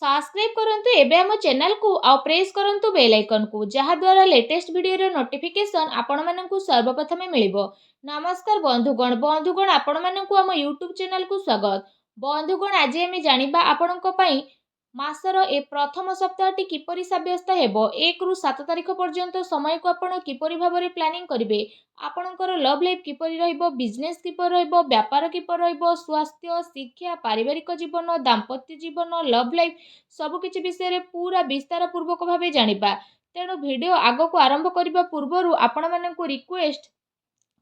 Subscribe करंतु एबे हम चैनल को आ प्रेस करंतु बेल आइकन को जहा द्वारा लेटेस्ट वीडियो रो नोटिफिकेशन आपण माननकु सर्वप्रथमे मिलिबो। नमस्कार बंधुगण आपण माननकु हम यूट्यूब चैनल को स्वागत। बंधुगण आज हम जानिबा आपणक पई मासर ए प्रथम सप्ताहटी किपरि साब्यस्त हेबो 1 रु 7 तारिख पर्यंत समय को आपण किपरि भाबरे प्लानिंग करिवे। आपणकर लव लाइफ किपरि रहइबो, बिजनेस किपरि रहइबो, व्यापार किपरि रहइबो, स्वास्थ्य, शिक्षा, पारिवारिक जीवन, दाम्पत्य जीवन, लव लाइफ सबु किछि विषय रे पूरा विस्तार पूर्वक भाबे जानिबा। तेणु वीडियो आगो को आरंभ करिबा पूर्वरु आपण माननकु रिक्वेस्ट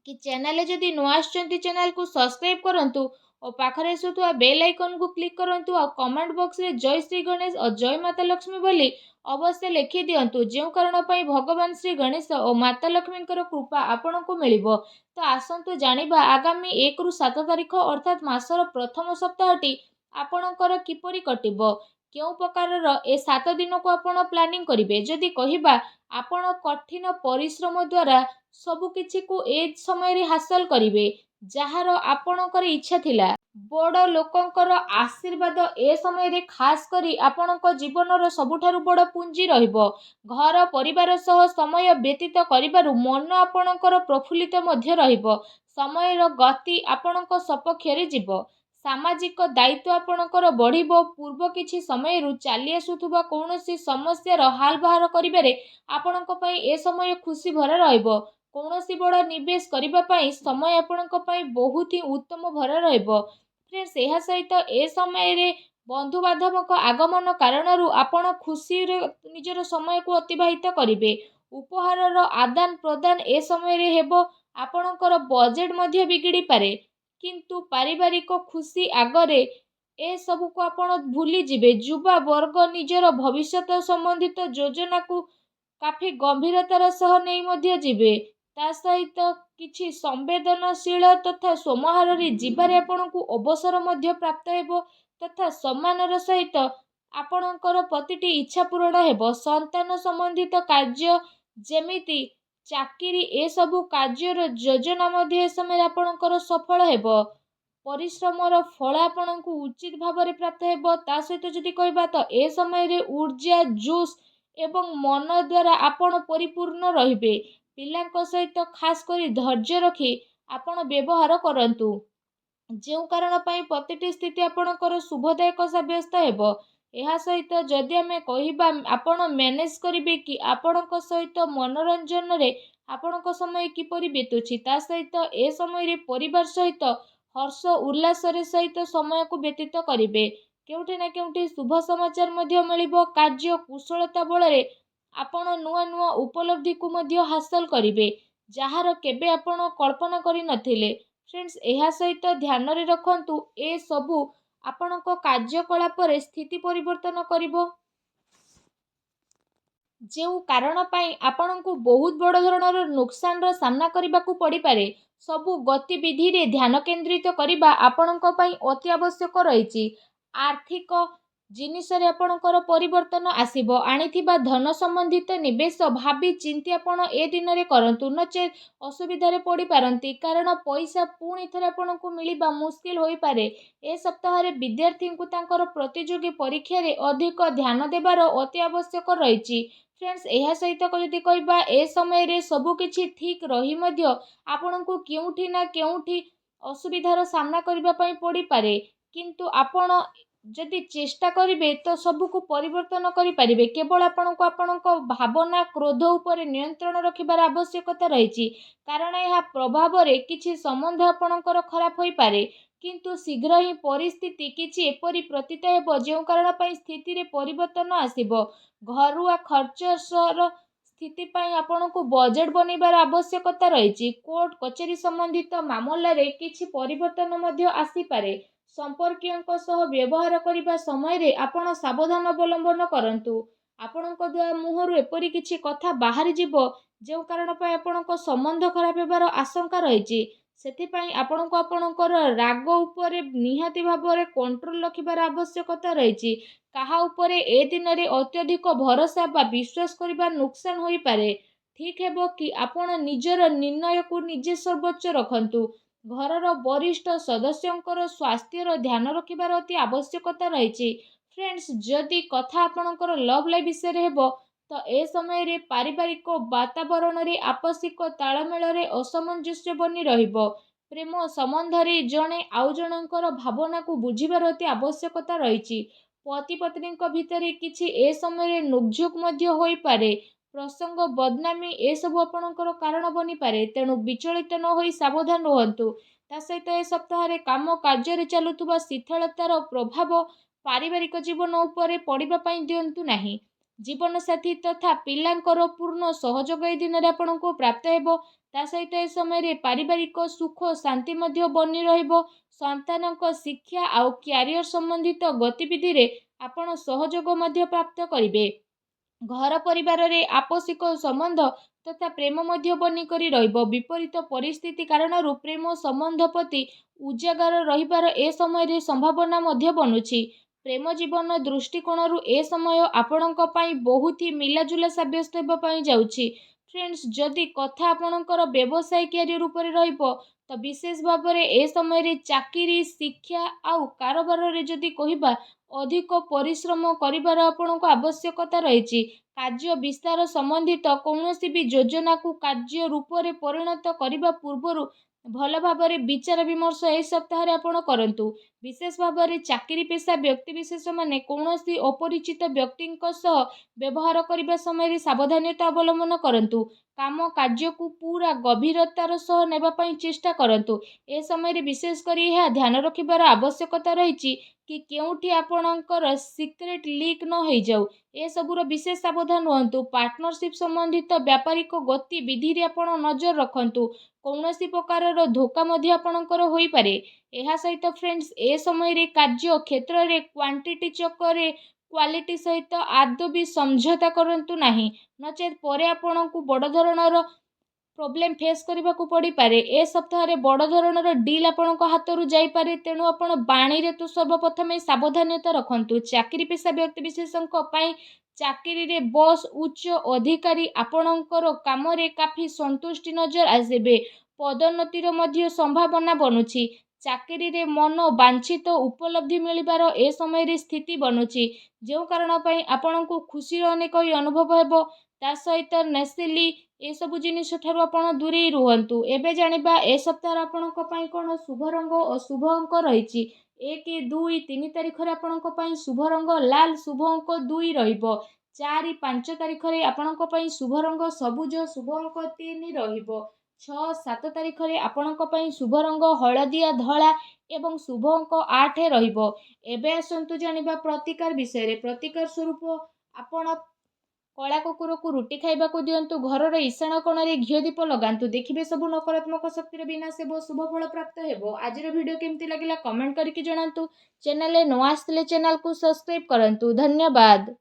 कि चैनल जदि नुआ आछंती चैनल को सब्सक्राइब करंतु और पाखरे आसुथुआ बेल आइकन को क्लिक करंतु और कमेंट बॉक्स रे जय श्री गणेश और जय माता लक्ष्मी बोली अवश्य लिखि दियंतु जेउ कारण पई भगवान श्री गणेश और माता लक्ष्मी कृपा आपण को मिलिबो। तो आसंतु जानिबा आगामी 1 रु 7 तारिख अर्थात मासर प्रथम सप्ताहटी आपणकर किपरि कटिबो, केउ प्रकारर ए 7 दिन को आपण प्लानिंग करिवे। जदि कहिबा आपण कठिन परिश्रम द्वारा सबु किछि को ए समय रे हासिल करिवे जहार आपणकर इच्छा थिला। बड़ लोकंकर आशीर्वाद ए समय रे खास करी आपणक जीवनर सबुठारु बड़ पुंजी रहिबो। घर परिवार सह समय व्यतीत करिबारु मन आपणकर प्रफुल्लित मध्य रहिबो। समयर गति आपणक सपक्ष रे जिवो। सामाजिक दायित्व आपणकर बढ़िबो। पूर्व किछि समय रु चाली आसुथुबा कोनोसी समस्या रो हाल बाहर करिबारे आपणक पई ए समय खुशी भरा रहिबो। कोनोसी बड़ निवेश करिबा पई समय आपणक पई बहुत ही उत्तम भरा रहिबो। फ्रेंड्स एहा सहित ए समय रे बंधु बांधवक आगमन कारणरू आपण खुशी रे निजर समय को अतिबाहित करिवे। उपहारर आदान प्रदान ए समय रे हेबो। आपणकर बजेट मध्य बिगिड़ी पारे किंतु पारिवारिक खुशी आगरे ए सबु को आपण भूली जिवे। युवा वर्ग निजर भविष्यत संबंधित योजना को काफी गंभीरतार सह नहीं मध्य जिवे। ता सहित किछि संवेदनशील तथा सोमहार रे जीवारे आपणकु अवसर मध्य प्राप्त हेबो तथा सम्मानर सहित आपणकर प्रतिटी इच्छा पूर्ण हेबो। संतान संबंधित कार्य जेमिति चाकरी ए सबु कार्यर योजना मध्य ए समय आपणकर सफल हेबो। परिश्रमर फल आपणकु उचित भाव रे प्राप्त हेबो। ता सहित जदि कहबा तो ए समय रे ऊर्जा जोश एवं मन द्वारा आपण परिपूर्ण रहिबे। पिलांक सहित खास करी धैर्य रखी आपण व्यवहार करंतु जेउ कारण पई प्रतिटी स्थिति आपणकर शुभदायक साब्यस्त हेबो। एहा सहित जदि आमे कहिबा आपण मैनेज करिवे कि आपणक सहित मनोरंजन रे आपणक समय किपरि बीतुछि। ता सहित ए समय रे परिवार सहित हर्ष उल्लास रे सहित समय को व्यतीत करिवे। केउठी ना केउठी शुभ समाचार मध्य मिलिबो। कार्य कुशलता बळ रे आपण नुआ नुआ उपलब्धि को मध्य हासिल करिवे जहार केबे आपण कल्पना करि नथिले। फ्रेंड्स एहा सहित ध्यान रे रखंतु ए सबु आपणक कार्यकलाप रे स्थिति परिवर्तन करिवो जेउ कारण पई आपणकु बहुत बड़ धरणर नुकसान रो सामना करिबाकू पड़ी पारे। सबु गतिविधि रे ध्यान केंद्रित करिबा आपणक पई अति आवश्यक रहिछि। आर्थिक जिनिस रे आपणकर परिवर्तन आसीबो। आनिथिबा धन संबंधित निवेश भाबी चिंती आपण ए दिन रे करंतु नचे असुविधा रे पड़ी पारंती कारण पैसा पुणी थरे आपणकु मिलिबा मुश्किल होई पारे। ए सप्ताह रे विद्यार्थी को तांकर प्रतियोगी परीक्षा रे अधिक ध्यान देबार अति आवश्यक रहिछि। फ्रेंड्स एहा सहित जदि कहबा ए समय रे सबु किछि ठीक रही मध्य आपणकु केउठी ना केउठी असुविधार सामना करिबा पई पड़ी पारे किंतु आपण जदि चेष्टा करिवे तो सबु को परिवर्तन करि परिवे। केवल आपणको आपणको भावना क्रोध उपरे नियंत्रण रखिबार आवश्यकता रहिछि कारण यह प्रभाव रे किछि संबंध आपणकर खराब होई पारे किंतु शीघ्र ही परिस्थिति किछि एपरि प्रतीत हेबो जेउ कारण पई स्थिति रे परिवर्तन आसीबो। घरुआ खर्चर स्थिति पई आपणको बजेट बनेबार आवश्यकता रहिछि। कोर्ट कचेरी संबंधित मामला रे किछि परिवर्तन मध्य आसी पारे। संपर्कियों सह व्यवहार करिबा समय रे आपण सावधान अवलंबन करंतु। आपणको द्वारा मुहरु एपरि किछि कथा बाहरी जिवो जेउ कारण पई आपणको संबंध खराब हेबार आशंका रहिछि। सेथि पई आपणको आपणकर राग उपरे निहाती भाबरे कंट्रोल रखिबार आवश्यकता रहिछि। काहा उपरे ए दिन रे अत्यधिक भरोसा बा विश्वास करिबा नुकसान होई पारे। ठीक हेबो कि आपण निजर निर्णय को निजे सर्वोच्च रखंतु। घरर वरिष्ठ सदस्यंकर स्वास्थ्यर ध्यान रखिबार अति आवश्यकता रहिछि। फ्रेंड्स जदि कथा आपणकर लव लाइफ विषय हेब तो ए समय पारिवारिक वातावरण रे आपसिक तालमेल रे असमंजस्य बनी रहिबो। प्रेम संबंध रे जणे आउ जणकर भावना को बुझिबार अति आवश्यकता रहिछि। पति पत्नी भितर किछि ए समय नोकझोक मध्य होई पारे। प्रसंग बदनामी ए सब आपणकर कारण बनी पारे, तेणु विचलित न होई सावधान रहंतु। ता सहित ए सप्ताह काम कार्य चलुवा शिथिलतार प्रभाव पारिवारिक जीवन उपरे पड़िबा पई दियंतु नाही। जीवन साथी तथा पिलांकर पूर्ण सहयोग ए दिन आपको प्राप्त हेबो। ता सहित ए समय पारिवारिक सुख शांति मध्य बनी रहिबो। संतानक शिक्षा आउ क्यारियर संबंधित गतिविधि रे आपण सहयोग मध्य प्राप्त करिवे। घर परिवार रे आपसिक संबंध तथा प्रेम मध्य बनी करी रहिबो। विपरीत परिस्थिति कारण प्रेम संबंध प्रति उजागर रहिबार ए समय संभावना मध्य बनुछि। प्रेम जीवन दृष्टिकोण ए समय आपणक पई बहुत ही मिलाजुला साब्यस्त हेबा पई जाउछि। फ्रेंड्स जदि कथा आपणकर व्यवसाय कैरियर ऊपर रहिबो तो विशेष भाव में ए समय चाकरी शिक्षा आउ कारोबार रे जदि कहिबा अधिक परिश्रम करिबार आपणको आवश्यकता रहिछि। कार्य विस्तार संबंधित कौनसी भी योजना को कार्य रूप में परिणत करने पूर्व भल भाव विचार विमर्श ए सप्ताह आपण करंतु। विशेष भाव में चाकरी पेशा व्यक्तिविशेष माने कौनसी अपरिचित व्यक्ति व्यवहार करने समय सावधानता अवलंबन करंतु। काम कार्य को पूरा गभीरतार सह नेबा पई चेष्टा करंतु। ए समय विशेष करी यह ध्यान रखिबार आवश्यकता रहिछि कि केउठी आपणकर सिक्रेट लीक न हो जाऊ। ए सबुर विशेष सावधान रहंतु। पार्टनरशिप संबंधित व्यापारिक गतिविधि रे आपण नजर रखंतु। कौनसी प्रकार धोखा मध्य आपणकर होई पारे। एहा सहित फ्रेंड्स ए समय रे कार्य क्षेत्र रे क्वांटिटी चक्कर क्वालिटी सहित आदौ भी समझौता करंतु नाही, नचेत परे आपणकु बड़ धरणर प्रोब्लेम फेस करने को पड़ पारे। ए सप्ताह बड़ धरणर डील आपण हाथ जाई पारे, तेणु आपण बाणी रे तो सर्वप्रथम सावधानता रखंतु। चाकरी पेशा व्यक्ति विशेषज्ञ पई चाकरी रे बॉस उच्च अधिकारी आपणकर काम रे काफी संतुष्टि नजर आसेबे। पदोन्नतिर मध्य संभावना बनुछि। चाकरी रे मन वांछित उपलब्धि मिलिबार ए समय रे स्थिति बनुछि, जो कारण पई आपणको खुशी अनेक अनुभव हेबो। ता सहित नेसिली ए सब जिनिस ठारू आपण दूरे रुहंतु। एबे जानिबा ए सप्ताह आपणक पई कोन शुभ रंग और शुभ अंक रहिछि। 1 2 3 तारिख रे आपणक पई शुभ रंग लाल, शुभ अंक 2 रहिबो। 4 5 तारिख रे आपणक पई शुभ रंग सबुज, शुभ अंक 3 रहिबो। 6 7 तारिख रे आपणक पई शुभ रंग हळदिया धळा एवं शुभ अंक 8 रहिबो। एबे आसंतु जानिबा प्रतिकार विषय रे। प्रतिकार स्वरूप आपण कला कुकुर को रुटी खाइबा को दियंतु। घर ईशान कोण रे घिओ दीप लगांतु। देखिबे सब नकारात्मक शक्ति विनाश हेबो, शुभ फल प्राप्त हेबो। आजिर वीडियो केमती लागिला कमेंट करके जणांतु। चैनल रे न आस्थिले चैनल को सब्सक्राइब करंतु। धन्यवाद।